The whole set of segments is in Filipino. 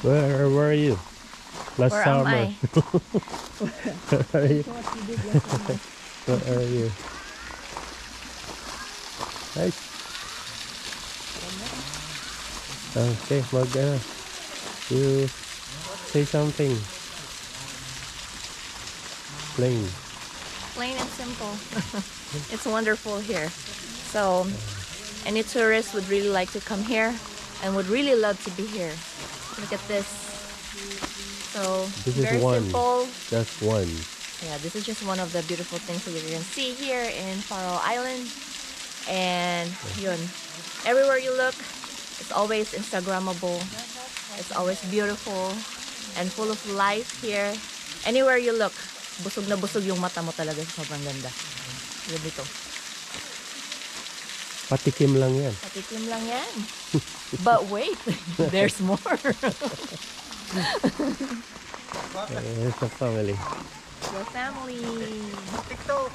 Where are you? Last Where summer. am I? Where are you? Where are you? Nice. Okay, you say something. Plain. Plain and simple. It's wonderful here. So any tourist would really like to come here and would really love to be here. Look at this. So This is very one. simple. Just one. Yeah, this is just one of the beautiful things that you can see here in Faroe Island. And yun, everywhere you look, it's always Instagrammable. It's always beautiful and full of life here. Anywhere you look, busog na busog yung mata mo talaga. Sobrang ganda. Look dito. Patikim lang yan. Patikim lang yan. But wait, there's more. It's a family. Your family. TikTok.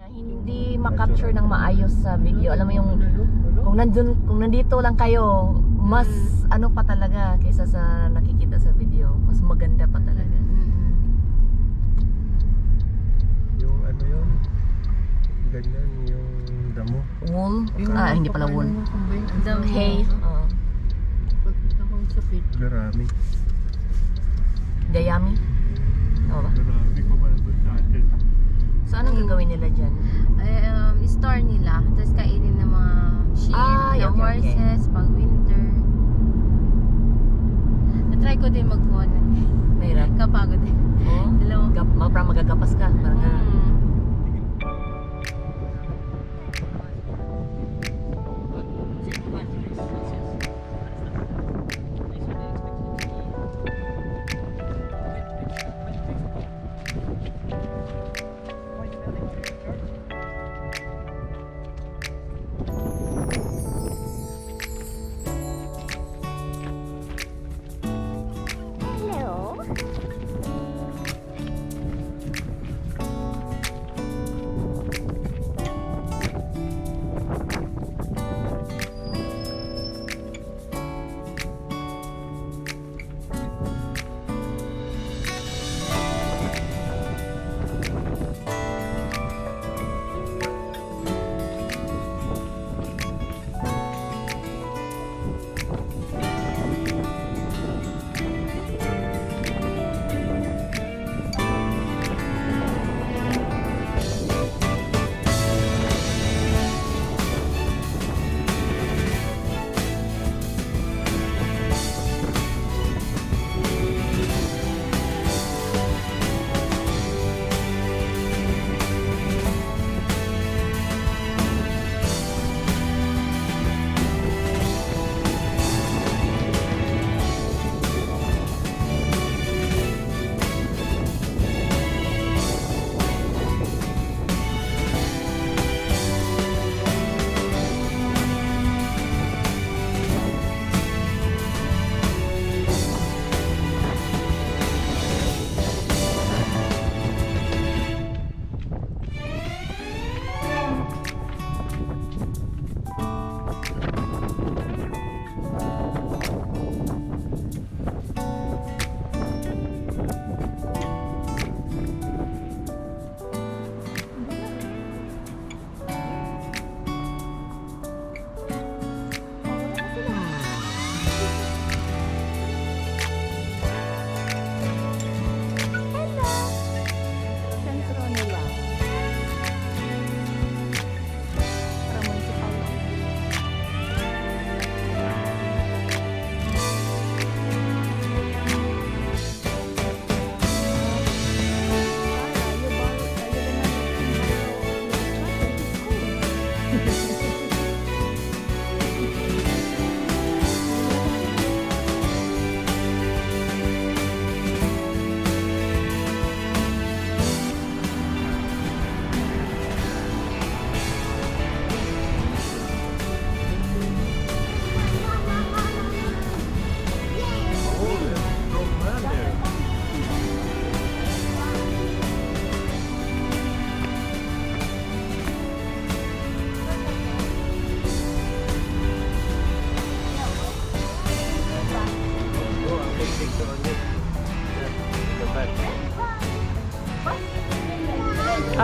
Hindi makapture ng maayos sa video. Alam mo yung kung nandito lang kayo, mas ano pa talaga kaysa sa nakikita sa video. Mas gumaganda pa talaga. Yung ano yun? Ganyan, yung damo. Wool? Hindi pala wool. Damo. Hay. Garami. Dayami. Oo ba? Garami ko ba sa atin? So, anong gagawin nila dyan? Store nila. Tapos kainin ng mga sheep, ng horses, pag winter. Na-try ko din mag-phone. Mahirap. Kapagod din. Oo. Parang magagapas ka. Parang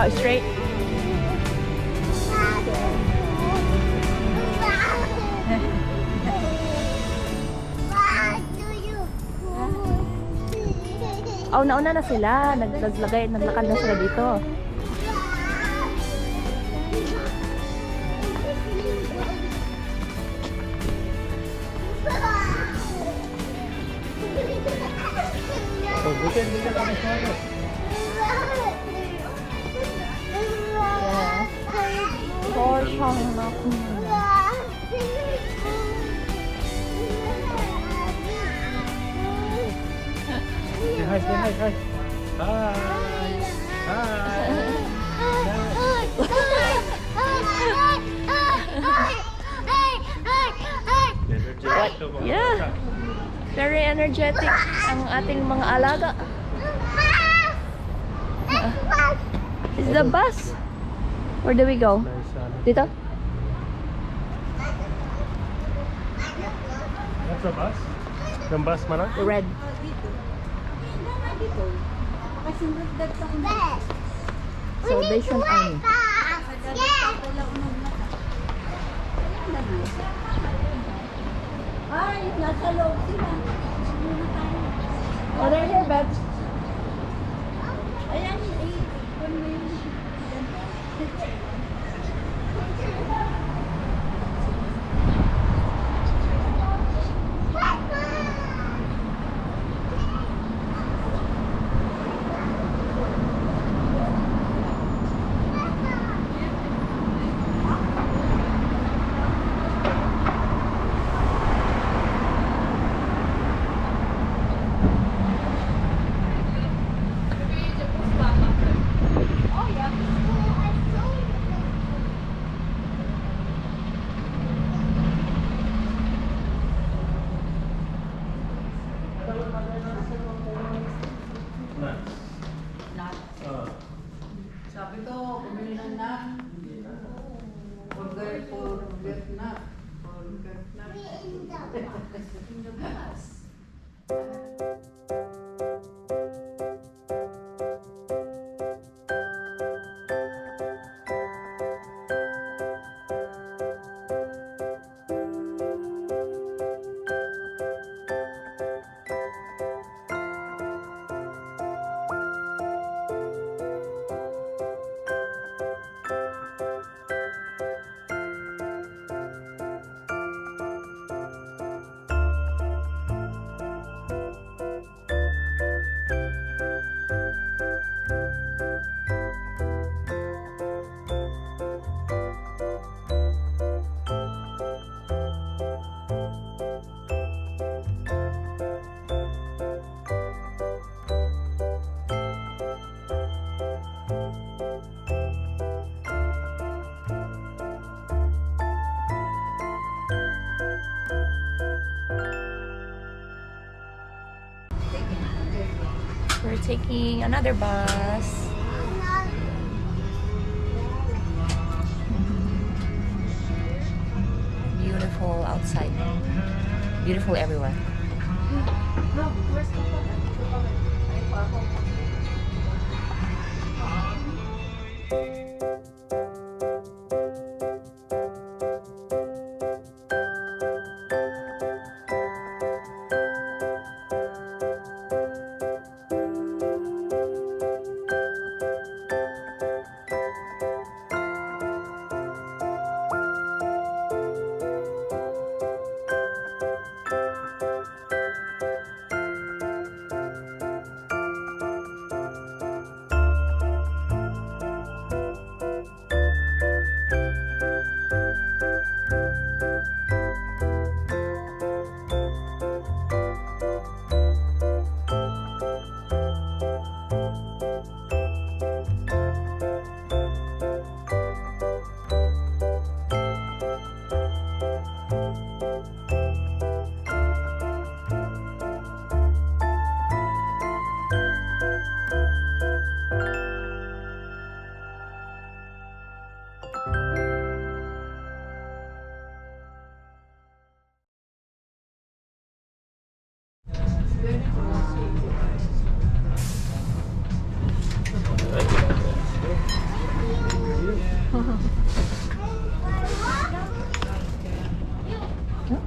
straight. Oh, nauna na sila. Naglagay, naglakad na sila dito. Tórshavn na ako. Hi, say hi, hi. What? Yeah. Very energetic ang ating mga alaga. Is the bus? Where do we go? Dito? That's a bus? Yung bus mana? The red. Salvation Army. Ay, nasa loob sila. Oh, they're here, Beth. Ayan, Sabi ko, bumili ng nut. Forget nut. We're taking another bus. Beautiful outside. Beautiful everywhere.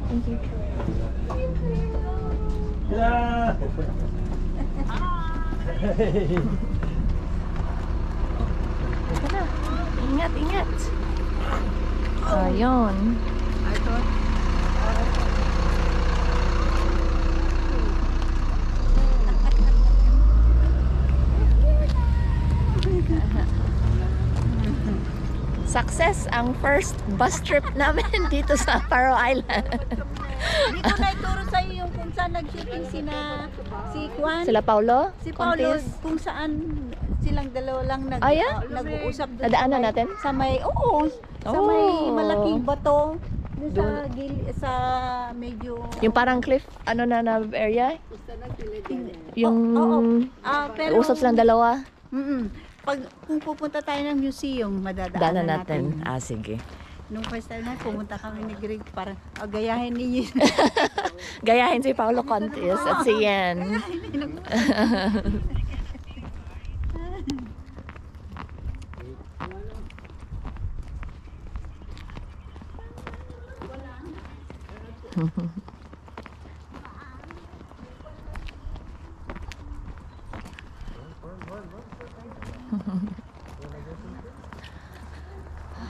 Thank you. Yeah. Teka na. Ingat, ingat. Ayun. I thought, Success ang first bus trip namin dito sa Faroe Island. Dito na ituro sa iyo yung kung saan nag-shooting si Juan. Sila Paulo? Si Paulo, Contis? kung saan silang dalawa lang Ah, yeah? nag-uusap doon. Nadaanan natin? Sa may, sa may malaking bato. Doon sa medyo... Yung parang cliff, ano na area? Yung pero, usap silang dalawa? kung pupunta tayo ng museum, Daanan madadaanan natin. natin. Ah, sige. Nung first time na pumunta kami ni Greg, parang gayahin ninyo. Gayahin si Paulo Contis at si Yen.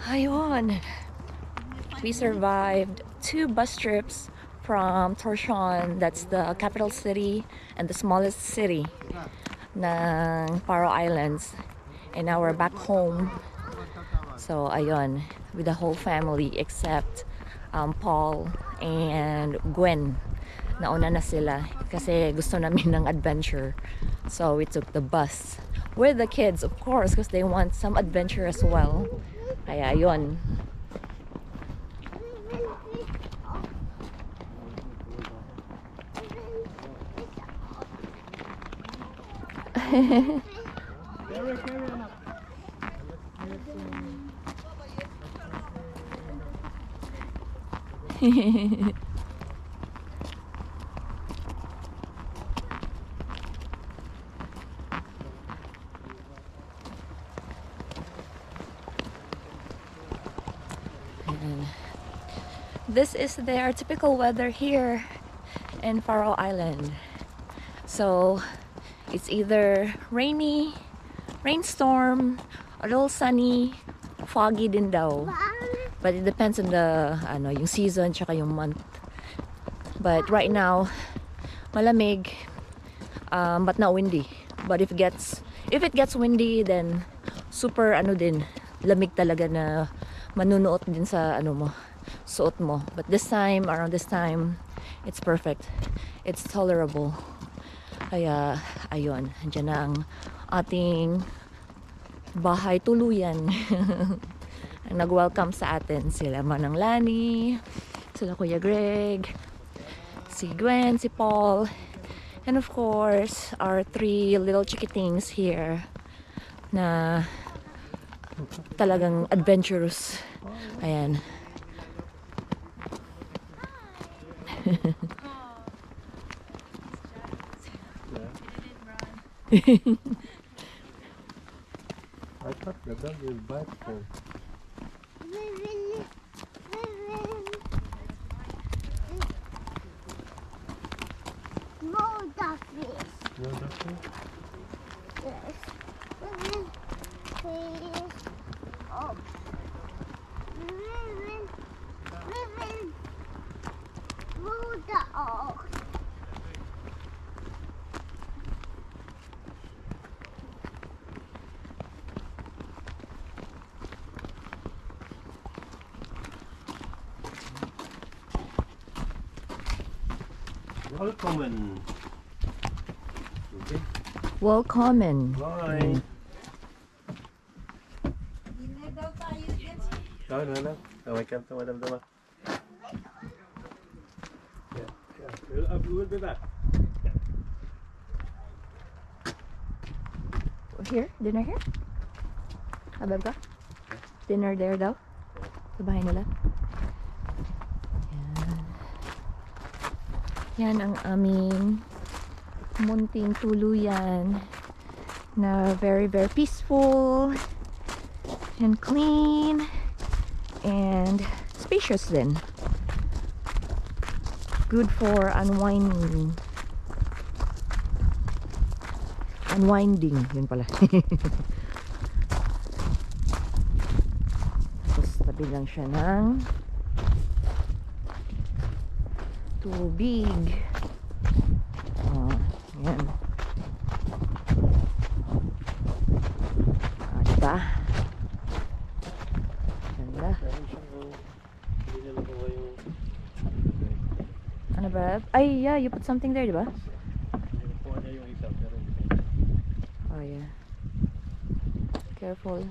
Ayun. We survived 2 bus trips from Tórshavn, that's the capital city and the smallest city ng Faroe Islands. And now we're back home. So ayun, with the whole family except Paul and Gwen. Nauna na sila kasi gusto namin ng adventure. So we took the bus with the kids, of course, because they want some adventure as well. Kaya ayun. This is their typical weather here in Faroe Island. So it's either rainy, rainstorm, a little sunny, foggy din daw. But it depends on the yung season tsaka yung month. But right now, malamig, but not windy. But if it gets windy, then super din, lamig talaga na manunuot din sa suot mo. But this time, around this time, it's perfect. It's tolerable. Kaya, ayun, andyan na ang ating bahay tuluyan. Ang nag-welcome sa atin, sila Manang Lani, sila Kuya Greg, si Gwen, si Paul, and of course, our 3 little chickitings here na talagang adventurous. Ayan. I thought the dog will bite her. No duckfish. No duckfish? Yes. Fish. Oh. We will move the ox. Welcome. Okay. Welcome. Bye. No. I can't tell them. Yeah. We'll be back. Here? Dinner here? Abab ka? Dinner there daw? Sa bahay nila? Yan ang aming munting tuluyan na very very peaceful and clean and spacious din. Good for unwinding. Yun pala. Tapos tabi lang siya ng tubig. Yan. Diba? Ganda. Ano ba? Ay, yeah, you put something there, diba? Oh, yeah. Careful.